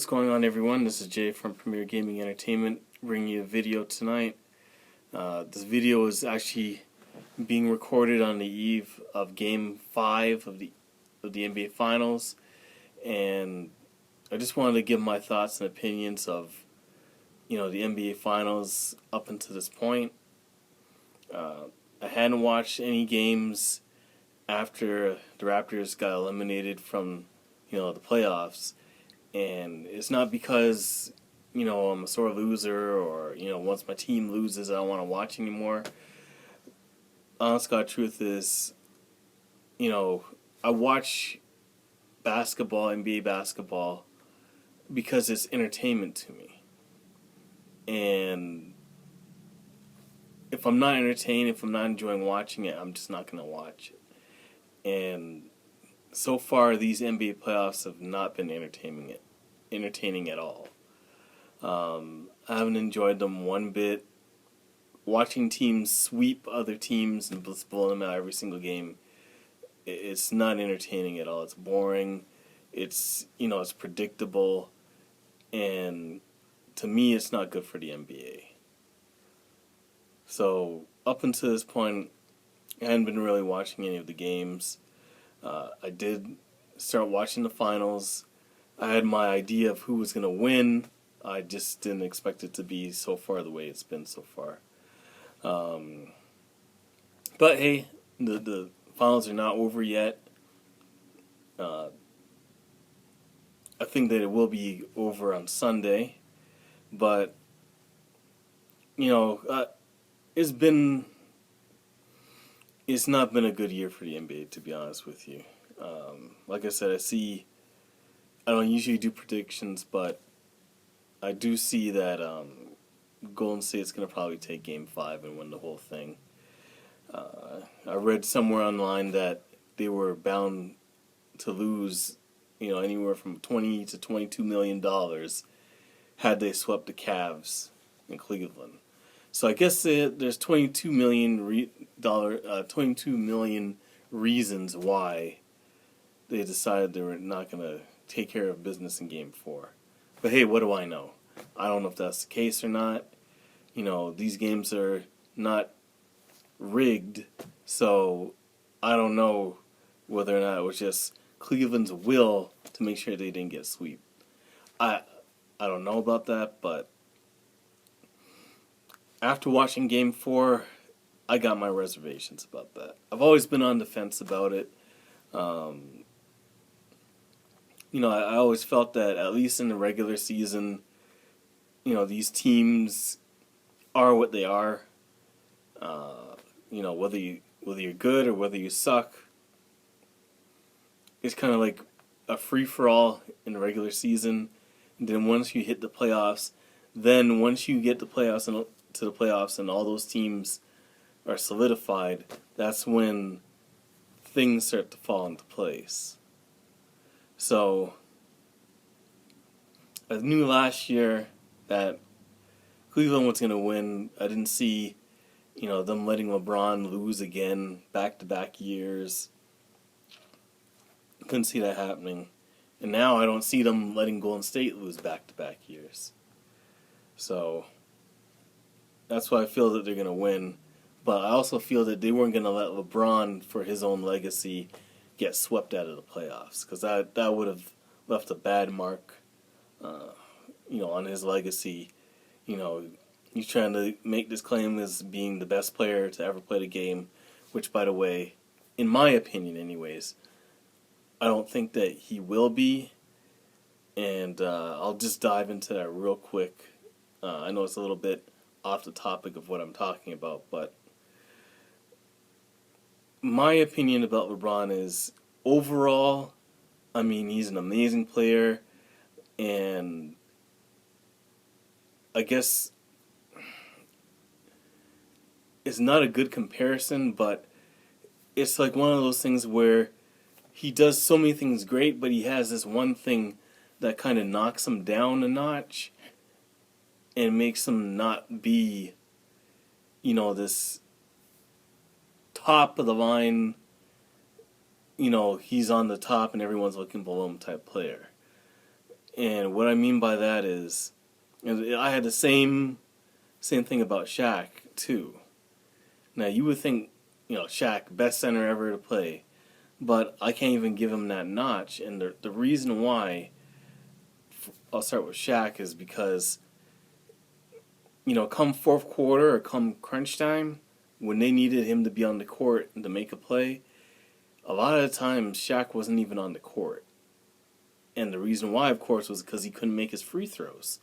What's going on, everyone? This is Jay from Premier Gaming Entertainment, bringing you a video tonight. This video is actually being recorded on the eve of Game 5 of the NBA Finals, and I just wanted to give my thoughts and opinions of, the NBA Finals up until this point. I hadn't watched any games after the Raptors got eliminated from, the playoffs. And it's not because, I'm a sore loser or, once my team loses, I don't want to watch anymore. Honest God truth is, I watch basketball, NBA basketball, because it's entertainment to me. And if I'm not entertained, if I'm not enjoying watching it, I'm just not going to watch it. And so far, these NBA playoffs have not been entertaining at all. I haven't enjoyed them one bit. Watching teams sweep other teams and blow them out every single game, it's not entertaining at all. It's boring. It's predictable, and to me, it's not good for the NBA. So up until this point, I hadn't been really watching any of the games. I did start watching the finals. I had my idea of who was going to win. I just didn't expect it to be so far the way it's been so far. But hey, the finals are not over yet. I think that it will be over on Sunday. But, it's not been a good year for the NBA, to be honest with you. Like I said, I don't usually do predictions, but I do see that Golden State's going to probably take Game 5 and win the whole thing. I read somewhere online that they were bound to lose, anywhere from $20 to $22 million had they swept the Cavs in Cleveland. So I guess there's 22 million reasons why they decided they were not going to take care of business in Game 4. But hey, what do I know? I don't know if that's the case or not. These games are not rigged, so I don't know whether or not it was just Cleveland's will to make sure they didn't get swept. I don't know about that, but after watching Game 4, I got my reservations about that. I've always been on the fence about it. I always felt that at least in the regular season, these teams are what they are. Whether you're good or whether you suck, it's kind of like a free-for-all in the regular season. And then once you hit the playoffs, once you get to the playoffs and all those teams are solidified, that's when things start to fall into place. So I knew last year that Cleveland was going to win. I didn't see, them letting LeBron lose again back-to-back years. Couldn't see that happening. And now I don't see them letting Golden State lose back-to-back years. So that's why I feel that they're going to win. But I also feel that they weren't going to let LeBron, for his own legacy, get swept out of the playoffs. Because that would have left a bad mark, on his legacy. He's trying to make this claim as being the best player to ever play the game. Which, by the way, in my opinion anyways, I don't think that he will be. And I'll just dive into that real quick. I know it's a little bit off the topic of what I'm talking about, but my opinion about LeBron is, overall, he's an amazing player, and I guess it's not a good comparison, but it's like one of those things where he does so many things great, but he has this one thing that kind of knocks him down a notch and makes him not be, this top of the line, he's on the top and everyone's looking below him type player. And what I mean by that is, and I had the same thing about Shaq too. Now you would think, Shaq, best center ever to play, but I can't even give him that notch. And the reason why, I'll start with Shaq, is because, come fourth quarter or come crunch time, when they needed him to be on the court and to make a play, a lot of the times Shaq wasn't even on the court. And the reason why, of course, was because he couldn't make his free throws.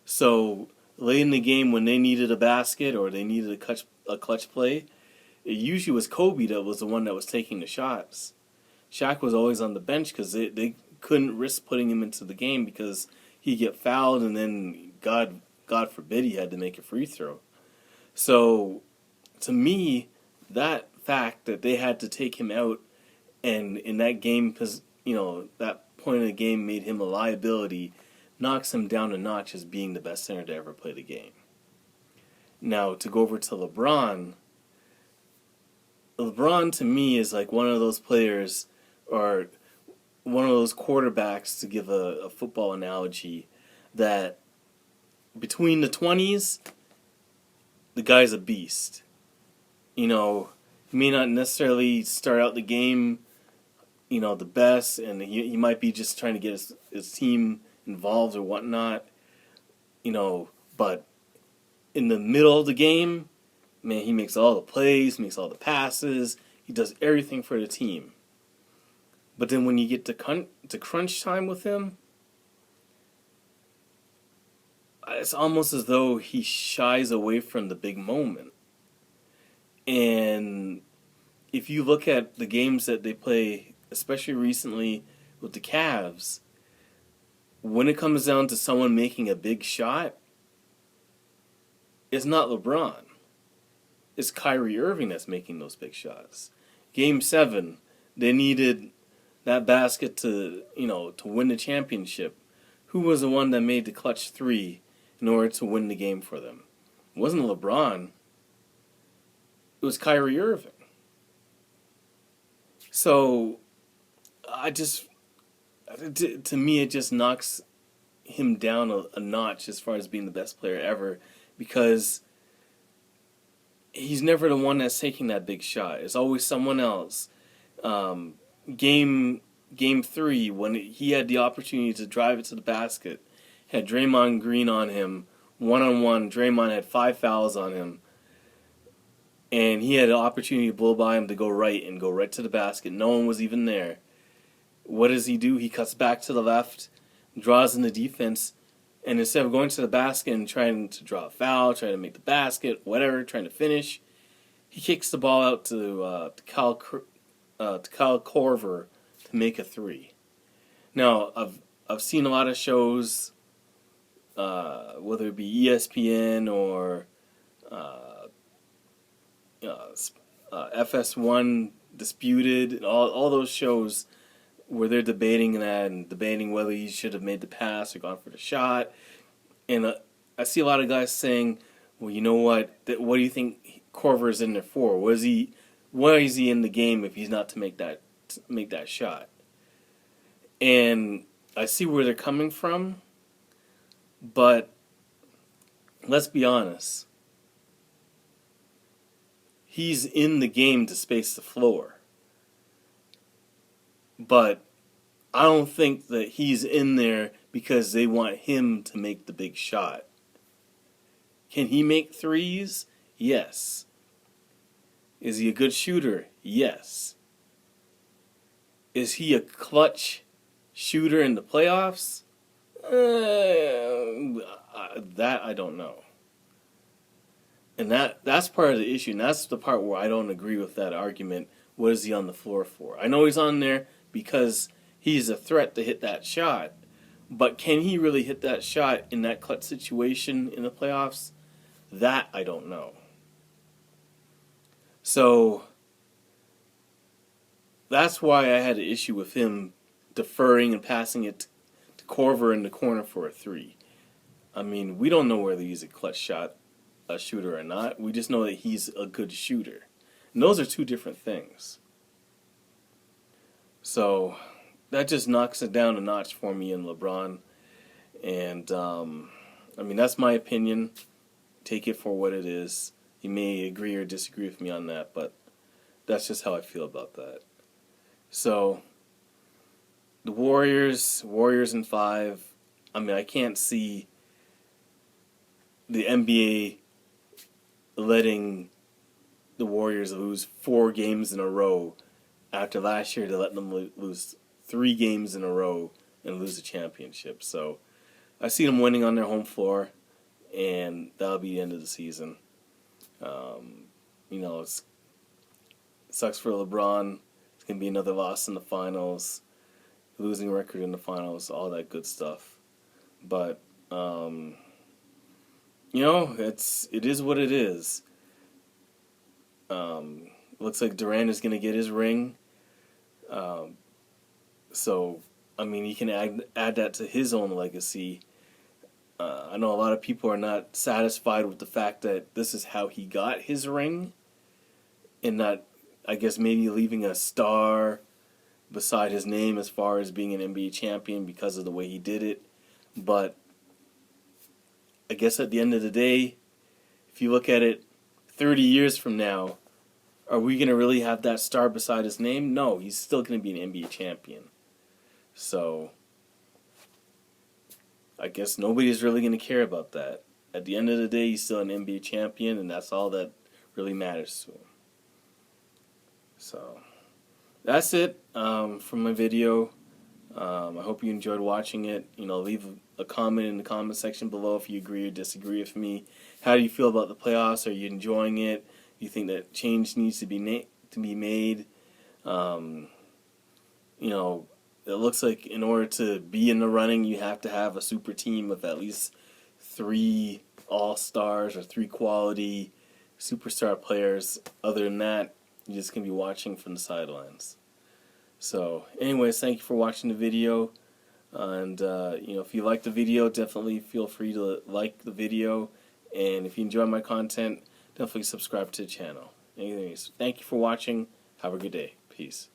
So late in the game, when they needed a basket or they needed a clutch play, it usually was Kobe that was the one that was taking the shots. Shaq was always on the bench because they couldn't risk putting him into the game because he'd get fouled and then, God forbid, he had to make a free throw. So to me, that fact that they had to take him out and in that game, that point of the game made him a liability, knocks him down a notch as being the best center to ever play the game. Now, to go over to LeBron to me is like one of those players, or one of those quarterbacks, to give a football analogy, that between the 20s, the guy's a beast. He may not necessarily start out the game, the best, and he might be just trying to get his team involved or whatnot, but in the middle of the game, man, he makes all the plays, makes all the passes, he does everything for the team. But then when you get to crunch time with him, it's almost as though he shies away from the big moment. And if you look at the games that they play, especially recently with the Cavs, when it comes down to someone making a big shot, it's not LeBron. It's Kyrie Irving that's making those big shots. Game 7, they needed that basket to win the championship. Who was the one that made the clutch 3 in order to win the game for them? It wasn't LeBron. It was Kyrie Irving. So, to me, it just knocks him down a notch as far as being the best player ever, because he's never the one that's taking that big shot. It's always someone else. Game 3, when he had the opportunity to drive it to the basket, had Draymond Green on him, one-on-one. Draymond had 5 fouls on him, and he had an opportunity to blow by him to go right to the basket. No one was even there. What does he do? He cuts back to the left, draws in the defense, and instead of going to the basket and trying to draw a foul, trying to make the basket, whatever, trying to finish, he kicks the ball out to Kyle Korver to make a 3. Now, I've seen a lot of shows, whether it be ESPN or FS1 Disputed, and all those shows where they're debating that and debating whether he should have made the pass or gone for the shot. And I see a lot of guys saying, well, you know what? What do you think Korver is in there for? Why is he in the game if he's not to make that shot? And I see where they're coming from, but let's be honest. He's in the game to space the floor. But I don't think that he's in there because they want him to make the big shot. Can he make threes? Yes. Is he a good shooter? Yes. Is he a clutch shooter in the playoffs? That I don't know. And that's part of the issue, and that's the part where I don't agree with that argument. What is he on the floor for? I know he's on there because he's a threat to hit that shot, but can he really hit that shot in that clutch situation in the playoffs? That I don't know. So that's why I had an issue with him deferring and passing it to Korver in the corner for a 3. I mean, we don't know whether he's a clutch shooter or not. We just know that he's a good shooter. And those are two different things. So that just knocks it down a notch for me in LeBron. And I mean, that's my opinion. Take it for what it is. You may agree or disagree with me on that, but that's just how I feel about that. So, the Warriors in 5. I mean, I can't see the NBA letting the Warriors lose 4 games in a row after last year to let them lose 3 games in a row and lose the championship. So, I see them winning on their home floor, and that'll be the end of the season. You know, it sucks for LeBron. It's going to be another loss in the finals, losing record in the finals, all that good stuff. But, you know, it is what it is. Looks like Durant is going to get his ring. So, I mean, he can add that to his own legacy. I know a lot of people are not satisfied with the fact that this is how he got his ring, and not, I guess, maybe leaving a star beside his name as far as being an NBA champion because of the way he did it. But I guess at the end of the day, if you look at it 30 years from now, are we going to really have that star beside his name? No, he's still going to be an NBA champion. So I guess nobody's really going to care about that. At the end of the day, he's still an NBA champion, and that's all that really matters to him. So that's it from my video. I hope you enjoyed watching it. You know, leave a comment in the comment section below if you agree or disagree with me. How do you feel about the playoffs? Are you enjoying it? Do you think that change needs to be made? You know, it looks like in order to be in the running, you have to have a super team of at least 3 all-stars or 3 quality superstar players. Other than that, you're just going to be watching from the sidelines. So, anyways, thank you for watching the video. And, you know, if you like the video, definitely feel free to like the video. And if you enjoy my content, definitely subscribe to the channel. Anyways, thank you for watching. Have a good day. Peace.